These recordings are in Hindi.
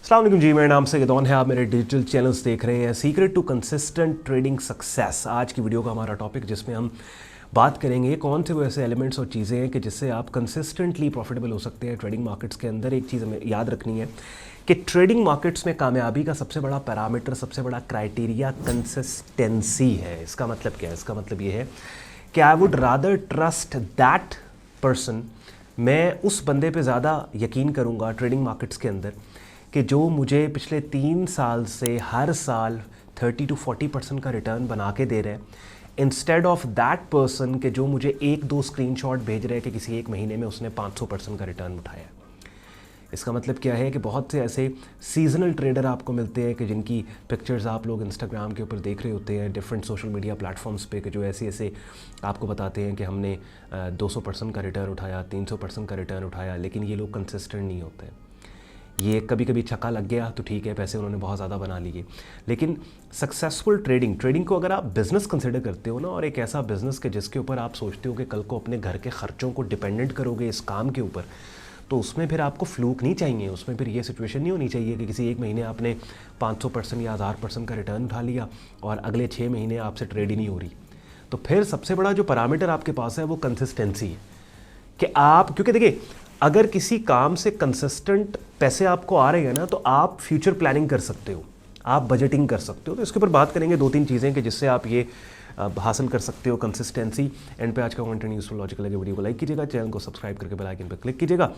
अस्सलाम वालेकुम जी, मेरा नाम सैयदौन है। आप मेरे डिजिटल चैनल्स देख रहे हैं। Secret to consistent trading success आज की वीडियो का हमारा टॉपिक, जिसमें हम बात करेंगे कौन से वो ऐसे एलिमेंट्स और चीज़ें हैं कि जिससे आप कंसिस्टेंटली प्रॉफिटेबल हो सकते हैं ट्रेडिंग मार्केट्स के अंदर। एक चीज़ हमें याद रखनी है कि ट्रेडिंग मार्केट्स में कामयाबी का सबसे बड़ा पैरामीटर, सबसे बड़ा क्राइटेरिया कंसिस्टेंसी है। इसका मतलब क्या है? इसका मतलब ये है कि I would rather trust that person, मैं उस बंदे पे ज़्यादा यकीन करूँगा ट्रेडिंग मार्केट्स के अंदर कि जो मुझे पिछले 3 साल से हर साल 30 to 40% का रिटर्न बना के दे रहे हैं, इंस्टेड ऑफ दैट पर्सन के जो मुझे 1-2 स्क्रीनशॉट भेज रहे हैं कि किसी एक महीने में उसने 500% का रिटर्न उठाया है। इसका मतलब क्या है कि बहुत से ऐसे सीजनल ट्रेडर आपको मिलते हैं कि जिनकी पिक्चर्स आप लोग इंस्टाग्राम के ऊपर देख रहे होते हैं, डिफरेंट सोशल मीडिया प्लेटफॉर्म्स पे, कि जो ऐसे आपको बताते हैं कि हमने 200% का रिटर्न उठाया, 300% का रिटर्न उठाया, लेकिन ये लोग कंसिस्टेंट नहीं होते हैं। ये कभी कभी छक्का लग गया तो ठीक है, पैसे उन्होंने बहुत ज़्यादा बना लिए, लेकिन सक्सेसफुल ट्रेडिंग को अगर आप बिज़नेस कंसिडर करते हो ना, और एक ऐसा बिज़नेस के जिसके ऊपर आप सोचते हो कि कल को अपने घर के ख़र्चों को डिपेंडेंट करोगे इस काम के ऊपर, तो उसमें फिर आपको फ्लूक नहीं चाहिए। उसमें फिर ये सिचुएशन नहीं होनी चाहिए कि किसी एक महीने आपने 500% या 1000% का रिटर्न उठा लिया और अगले 6 महीने आपसे ट्रेड ही नहीं हो रही। तो फिर सबसे बड़ा जो पैरामीटर आपके पास है वो कंसिस्टेंसी है कि आप, क्योंकि देखिए अगर किसी काम से कंसिस्टेंट पैसे आपको आ रहे हैं ना, तो आप फ्यूचर प्लानिंग कर सकते हो, आप बजटिंग कर सकते हो। तो इसके ऊपर बात करेंगे 2-3 चीज़ें कि जिससे आप ये हासिल कर सकते हो कंसिस्टेंसी। एंड पे आज का कंटेंट यूजफुल लॉजिकल लगे, वीडियो को लाइक कीजिएगा, चैनल को सब्सक्राइब करके बेल आइकन पर क्लिक कीजिएगा,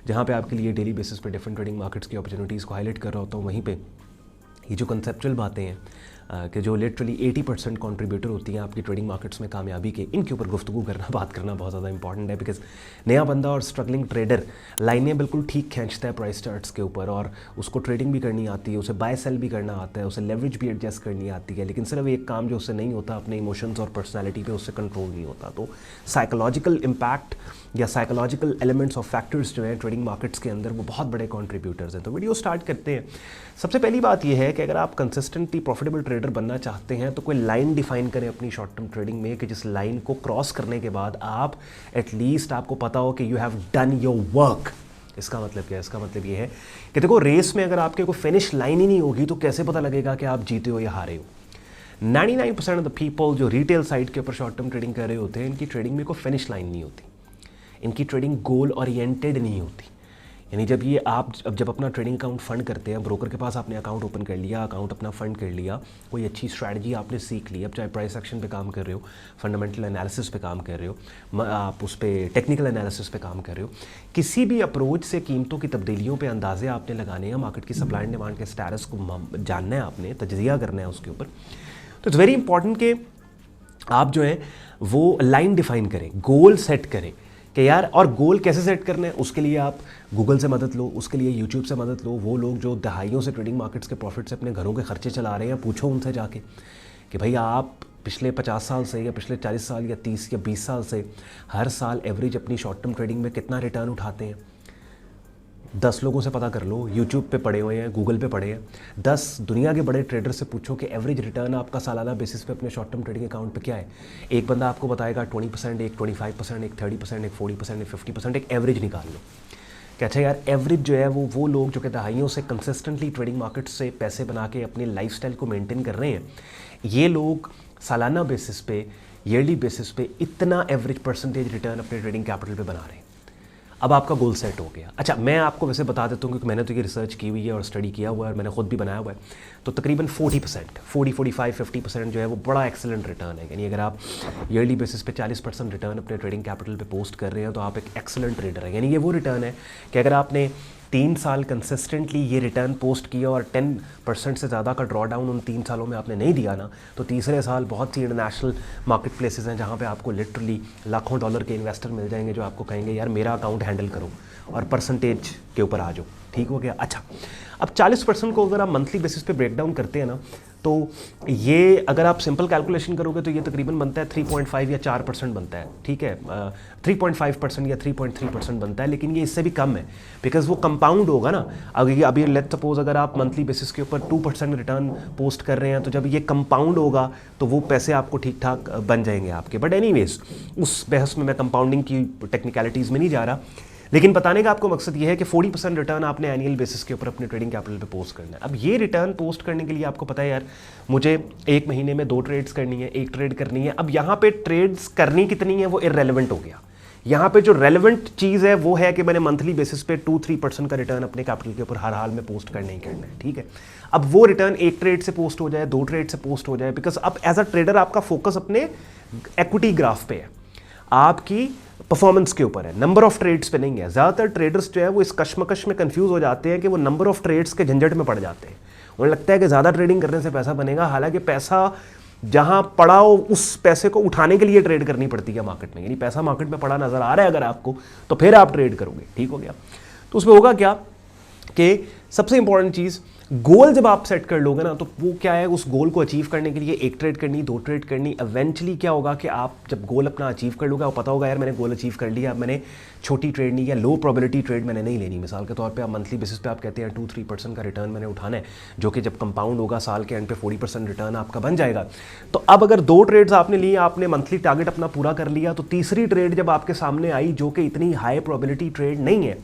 जहाँ पे आपके लिए डेली बेसिस पे डिफरेंट ट्रेडिंग मार्केट्स की अपॉर्चुनिटीज़ को हाईलाइट कर रहा होता हूँ। वहीं पे ये जो कंसेप्चुअल बातें हैं कि जो लिटरली 80% कॉन्ट्रीब्यूटर होती हैं आपकी ट्रेडिंग मार्केट्स में कामयाबी के, इनके ऊपर गुफ्तगू करना, बात करना बहुत ज़्यादा इंपॉर्टेंट है। बिकॉज नया बंदा और स्ट्रगलिंग ट्रेडर लाइनें बिल्कुल ठीक खींचता है प्राइस चार्ट्स के ऊपर, और उसको ट्रेडिंग भी करनी आती है, उसे बाय सेल भी करना आता है, उसे लेवरेज भी एडजस्ट करनी आती है, लेकिन सिर्फ एक काम जो उससे नहीं होता, अपने इमोशंस और पर्सनैलिटी पर उससे कंट्रोल नहीं होता। तो साइकोलॉजिकल इम्पैक्ट या साइकोलॉजिकल एलिमेंट्स ऑफ फैक्टर्स जो हैं ट्रेडिंग मार्केट्स के अंदर, वो बहुत बड़े कॉन्ट्रीब्यूटर्स हैं। तो वीडियो स्टार्ट करते हैं। सबसे पहली बात यह है कि अगर आप कंसिस्टेंटली प्रॉफिटेबल ट्रेडर बनना चाहते हैं तो कोई लाइन डिफाइन करें अपनी शॉर्ट टर्म ट्रेडिंग में कि जिस लाइन को क्रॉस करने के बाद आप एटलीस्ट आपको पता हो कि you have done your work. इसका मतलब क्या है? इसका मतलब ये है कि देखो, रेस में अगर आपके कोई फिनिश लाइन ही नहीं होगी तो कैसे पता लगेगा कि आप जीते हो या हारे हो। 99% ऑफ द पीपल जो रिटेल साइड के ऊपर शॉर्ट टर्म ट्रेडिंग कर रहे होते हैं, इनकी ट्रेडिंग में कोई फिनिश लाइन नहीं होती, इनकी ट्रेडिंग गोल ओरिएंटेड नहीं होती। यानी जब अपना ट्रेडिंग अकाउंट फंड करते हैं, ब्रोकर के पास आपने अकाउंट ओपन कर लिया, अकाउंट अपना फंड कर लिया, कोई अच्छी स्ट्रैटेजी आपने सीख ली, अब चाहे प्राइस एक्शन पे काम कर रहे हो, फंडामेंटल एनालिसिस पे काम कर रहे हो, आप उस पर टेक्निकल एनालिसिस पे काम कर रहे हो, किसी भी अप्रोच से कीमतों की तब्दीलियों पे अंदाजे आपने लगाने हैं, मार्केट की सप्लाई एंड डिमांड के स्टेटस को जानना है, आपने तज्जिया करना है उसके ऊपर। तो इट्स वेरी इंपॉर्टेंट कि आप जो है वो लाइन डिफाइन करें, गोल सेट करें कि यार, और गोल कैसे सेट करना है उसके लिए आप गूगल से मदद लो, उसके लिए यूट्यूब से मदद लो। वो लोग जो दहाइयों से ट्रेडिंग मार्केट्स के प्रॉफिट से अपने घरों के खर्चे चला रहे हैं, पूछो उनसे जाके कि भाई आप पिछले 50 साल से या पिछले 40 साल या 30 या 20 साल से हर साल एवरेज अपनी शॉर्ट टर्म ट्रेडिंग में कितना रिटर्न उठाते हैं। 10 लोगों से पता कर लो, यूट्यूब पे पढ़े हुए हैं, गूगल पे पढ़े हैं, 10 दुनिया के बड़े ट्रेडर से पूछो कि एवरेज रिटर्न आपका सालाना बेसिस पे अपने शॉर्ट टर्म ट्रेडिंग अकाउंट पे क्या है। एक बंदा आपको बताएगा 20%, एक 25%, एक 30%, एक 40%, एक 50%, एक एवरेज निकाल लो कि अच्छा यार, एवरेज जो है वो लोग जो कि दहाइयों से कंसिस्टेंटली ट्रेडिंग मार्केट से पैसे बना के अपनी लाइफस्टाइल को मेंटेन कर रहे हैं, ये लोग सालाना बेसिस पे, ईयरली बेसिस पे इतना एवरेज परसेंटेज रिटर्न अपने ट्रेडिंग कैपिटल पे बना रहे हैं। अब आपका गोल सेट हो गया। अच्छा, मैं आपको वैसे बता देता हूँ क्योंकि मैंने तो ये रिसर्च की हुई है और स्टडी किया हुआ है और मैंने खुद भी बनाया हुआ है। तो तकरीबन 40%, 45-50% जो है वो बड़ा एक्सेलेंट रिटर्न है। यानी अगर आप ईयरली बेसिस पे 40% रिटर्न अपने ट्रेडिंग कैपिटल पे पोस्ट कर रहे हैं तो आप एक एक्सेलेंट ट्रेडर है। यानी ये वो रिटर्न है कि अगर आपने 3 साल कंसिस्टेंटली ये रिटर्न पोस्ट किया और 10% से ज़्यादा का ड्रॉ डाउन उन 3 सालों में आपने नहीं दिया ना, तो तीसरे साल बहुत सी इंटरनेशनल मार्केट प्लेसेस हैं जहाँ पे आपको लिटरली लाखों डॉलर के इन्वेस्टर मिल जाएंगे जो आपको कहेंगे यार मेरा अकाउंट हैंडल करो और परसेंटेज के ऊपर आ जाओ। ठीक हो गया। अच्छा, अब 40% को अगर आप मंथली बेसिस पे ब्रेक डाउन करते हैं ना, तो ये अगर आप सिंपल कैलकुलेशन करोगे तो ये तकरीबन बनता है 3.5 या 4% बनता है। ठीक है, 3.5% या 3.3% बनता है, लेकिन ये इससे भी कम है बिकॉज वो कंपाउंड होगा ना। अभी लेट्स सपोज अगर आप मंथली बेसिस के ऊपर 2% रिटर्न पोस्ट कर रहे हैं, तो जब ये कंपाउंड होगा तो वो पैसे आपको ठीक ठाक बन जाएंगे आपके। बट एनीवेज, उस बहस में मैं कंपाउंडिंग की टेक्निकलिटीज़ में नहीं जा रहा, लेकिन बताने का आपको मकसद ये है कि 40% रिटर्न आपने एनुअल बेसिस के ऊपर अपने ट्रेडिंग कैपिटल पे पोस्ट करना है। अब ये रिटर्न पोस्ट करने के लिए आपको पता है यार, मुझे एक महीने में 2 ट्रेड्स करनी है, 1 ट्रेड करनी है। अब यहाँ पे ट्रेड्स करनी कितनी है वो इररेलेवेंट हो गया। यहाँ पे जो रेलेवेंट चीज़ है वो है कि मैंने मंथली बेसिस पे 2-3% का रिटर्न अपने कैपिटल के ऊपर हर हाल में पोस्ट करना ही करना है, ठीक है। अब वो रिटर्न 1 ट्रेड से पोस्ट हो जाए, 2 ट्रेड से पोस्ट हो जाए, बिकॉज अब एज अ ट्रेडर आपका फोकस अपने इक्विटी ग्राफ पे है, आपकी परफॉर्मेंस के ऊपर है, नंबर ऑफ ट्रेड्स पे नहीं है। ज़्यादातर ट्रेडर्स जो है वो इस कश्मकश में कंफ्यूज हो जाते हैं कि वो नंबर ऑफ ट्रेड्स के झंझट में पड़ जाते हैं। उन्हें लगता है कि ज़्यादा ट्रेडिंग करने से पैसा बनेगा, हालांकि पैसा जहां पड़ा हो उस पैसे को उठाने के लिए ट्रेड करनी पड़ती है मार्केट में। यानी पैसा मार्केट में पड़ा नजर आ रहा है अगर आपको, तो फिर आप ट्रेड करोगे, ठीक हो गया। तो उसमें होगा क्या कि सबसे इंपॉर्टेंट चीज़, गोल जब आप सेट कर लोगे ना, तो वो क्या है, उस गोल को अचीव करने के लिए 1 ट्रेड करनी, 2 ट्रेड करनी। इवेंचुअली क्या होगा कि आप जब गोल अपना अचीव कर लोगे, आपको पता होगा यार मैंने गोल अचीव कर लिया, अब मैंने छोटी ट्रेड नहीं या लो प्रोबेबिलिटी ट्रेड मैंने नहीं लेनी। मिसाल के तौर पे आप मंथली बेसिस पे आप कहते हैं 2-3% का रिटर्न मैंने उठाना है, जो कि जब कंपाउंड होगा साल के एंड पे 40% रिटर्न आपका बन जाएगा। तो अब अगर 2 ट्रेड्स आपने लिए, आपने मंथली टारगेट अपना पूरा कर लिया, तो तीसरी ट्रेड जब आपके सामने आई जो कि इतनी हाई प्रोबेबिलिटी ट्रेड नहीं है,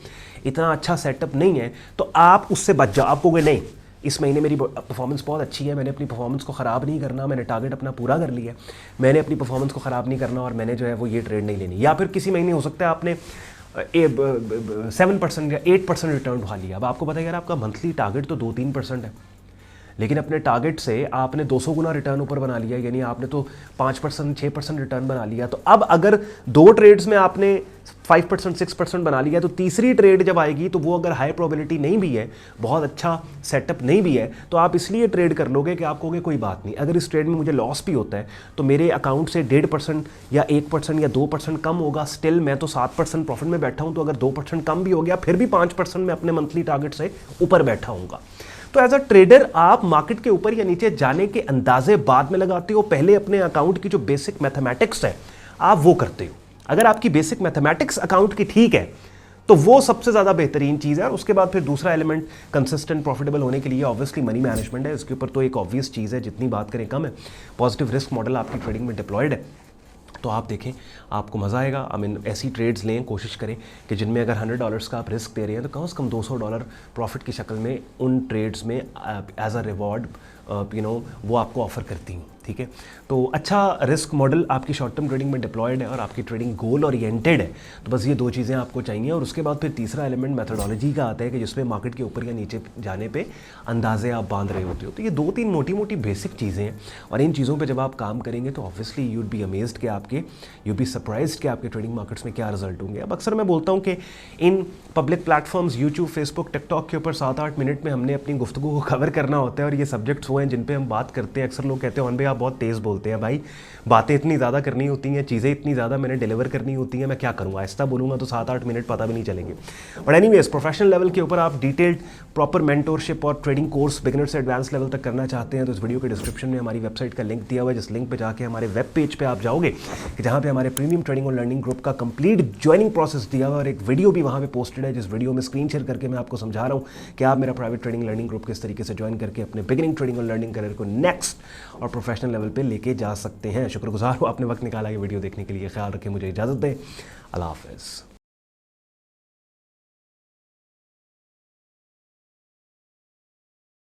इतना अच्छा सेटअप नहीं है, तो आप उससे बच जाओ। आप कहोगे नहीं इस महीने मेरी परफॉर्मेंस बहुत अच्छी है, मैंने अपनी परफॉर्मेंस को ख़राब नहीं करना, मैंने टारगेट अपना पूरा कर लिया, मैंने अपनी परफॉर्मेंस को ख़राब नहीं करना और मैंने जो है वो ये ट्रेड नहीं लेनी। या फिर किसी महीने हो सकता है आपने 7% या 8% रिटर्न उठा लिया। अब आपको पता है यार आपका मंथली टारगेट तो 2-3% है, लेकिन अपने टारगेट से आपने 200 गुना रिटर्न ऊपर बना लिया, यानी आपने तो 5%, 6% रिटर्न बना लिया। तो अब अगर 2 ट्रेड्स में आपने 5%, 6% बना लिया, तो तीसरी ट्रेड जब आएगी तो वो अगर हाई प्रोबेबिलिटी नहीं भी है, बहुत अच्छा सेटअप नहीं भी है, तो आप इसलिए ट्रेड कर लोगे कि आप कहोगे कोई बात नहीं, अगर इस ट्रेड में मुझे लॉस भी होता है तो मेरे अकाउंट से 1.5% या 1% या 2% कम होगा, स्टिल मैं तो 7% प्रॉफिट में बैठा हूँ, तो अगर 2% कम भी हो गया फिर भी 5% में अपने मंथली टारगेट से ऊपर बैठा हूँगा। तो एज अ ट्रेडर आप मार्केट के ऊपर या नीचे जाने के अंदाजे बाद में लगाते हो, पहले अपने अकाउंट की जो बेसिक मैथमेटिक्स है आप वो करते हो। अगर आपकी बेसिक मैथमेटिक्स अकाउंट की ठीक है तो वो सबसे ज़्यादा बेहतरीन चीज़ है। और उसके बाद फिर दूसरा एलिमेंट कंसिस्टेंट प्रॉफिटेबल होने के लिए ऑब्वियसली मनी मैनेजमेंट है। इसके ऊपर तो एक ऑब्वियस चीज़ है, जितनी बात करें कम है। पॉजिटिव रिस्क मॉडल आपकी ट्रेडिंग में डिप्लॉयड है, तो आप देखें आपको मज़ा आएगा। आई मीन ऐसी ट्रेड्स लें, कोशिश करें कि जिनमें अगर $100 का आप रिस्क दे रहे हैं तो कम से कम $200 प्रॉफिट की शक्ल में उन ट्रेड्स में एज अ रिवॉर्ड वो आपको ऑफर करती हूँ, ठीक है। तो अच्छा रिस्क मॉडल आपकी शॉर्ट टर्म ट्रेडिंग में डिप्लॉयड है और आपकी ट्रेडिंग गोल ओरिएंटेड है। तो बस ये 2 चीज़ें आपको चाहिए। और उसके बाद फिर तीसरा एलिमेंट मेथोडोलॉजी का आता है कि जिसमें मार्केट के ऊपर या नीचे जाने पे अंदाजे आप बांध रहे होते हो। तो ये 2-3 मोटी मोटी बेसिक चीज़ें हैं और इन चीज़ों पर जब आप काम करेंगे तो ऑब्वियसली यूड बी अमेज्ड कि यूड बी सरप्राइज्ड कि आपके ट्रेडिंग मार्केट्स में क्या रिजल्ट होंगे। अब अक्सर मैं बोलता हूँ कि in public platforms YouTube, Facebook, TikTok के ऊपर 7-8 मिनट में हमने अपनी गुफ्तगू को कवर करना होता है और ये सब्जेक्ट्स वो हैं जिन पे हम बात करते हैं। अक्सर लोग कहते हैं भाई आप बहुत तेज़ बोलते हैं। भाई बातें इतनी ज़्यादा करनी होती हैं, चीज़ें इतनी ज़्यादा मैंने डिलीवर करनी होती हैं, मैं क्या करूँगा, आहिस्ता बोलूँगा तो 7-8 मिनट पता भी नहीं चलेंगे। बट एनीवेज प्रोफेशनल लेवल के ऊपर आप डिटेल्ड प्रॉपर मेंटोरशिप और ट्रेडिंग कोर्स बिगिनर से एडवांस लेवल तक करना चाहते हैं तो इस वीडियो के डिस्क्रिप्शन में हमारी वेबसाइट का लिंक दिया हुआ है, जिस लिंक पे जाके हमारे वेब पेज पे आप जाओगे कि जहाँ पे हमारे प्रीमियम ट्रेडिंग और लर्निंग ग्रुप का कंप्लीट ज्वाइनिंग प्रोसेस दिया हुआ और एक वीडियो भी वहाँ पे पोस्टेड है, जिस वीडियो में स्क्रीन शेयर करके मैं आपको समझा रहा हूँ कि आप मेरा प्राइवेट ट्रेडिंग लर्निंग ग्रुप किस तरीके से ज्वाइन करके अपने बिगिनिंग ट्रेडिंग और लर्निंग करियर को नेक्स्ट और प्रोफेशनल लेवल पे लेके जा सकते हैं। शुक्रगुजार हूँ आपने वक्त निकाला ये वीडियो देखने के लिए। ख्याल रखें, मुझे इजाज़त दें। अल्लाह हाफ़िज़।